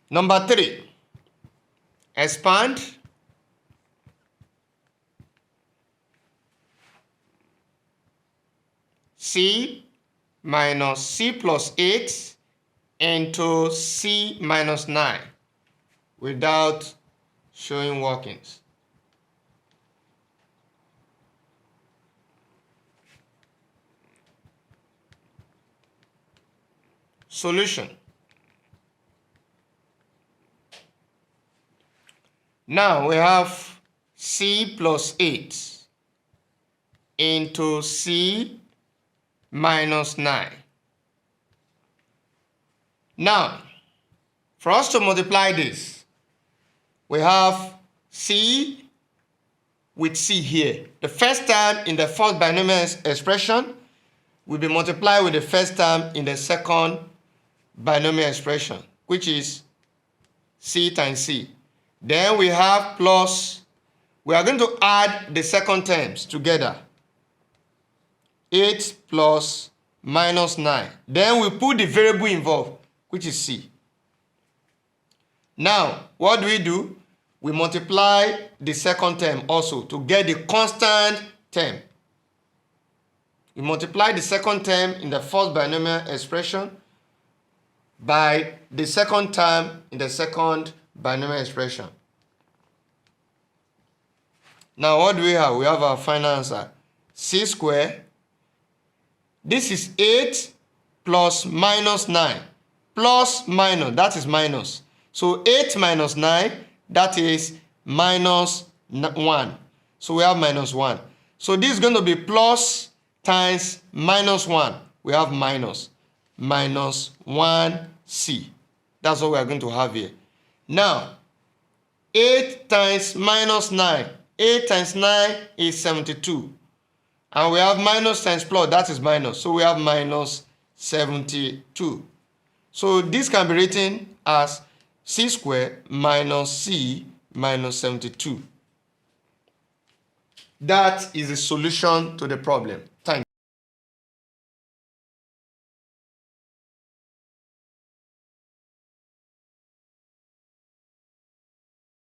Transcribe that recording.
Number 3, expand C minus C plus 8 into C minus 9 without showing workings. Solution. Now we have C plus 8 into C minus 9. Now, for us to multiply this, we have C with C here. The first term in the first binomial expression will be multiplied with the first term in the second binomial expression, which is C times C. Then we have plus, we are going to add the second terms together. 8 plus minus 9. Then we put the variable involved, which is C. Now, what do? We multiply the second term also to get the constant term. We multiply the second term in the first binomial expression by the second term in the second binomial expression. Now, what do we have? We have our final answer. C squared. This is 8 plus minus 9. Plus minus, that is minus. So 8 minus 9, that is minus 1. So we have minus 1. So this is going to be plus times minus 1. We have minus 1C. That's what we are going to have here. Now, 8 times minus 9. 8 times 9 is 72. And we have minus times plus, that is minus. So we have minus 72. So this can be written as C squared minus C minus 72. That is the solution to the problem.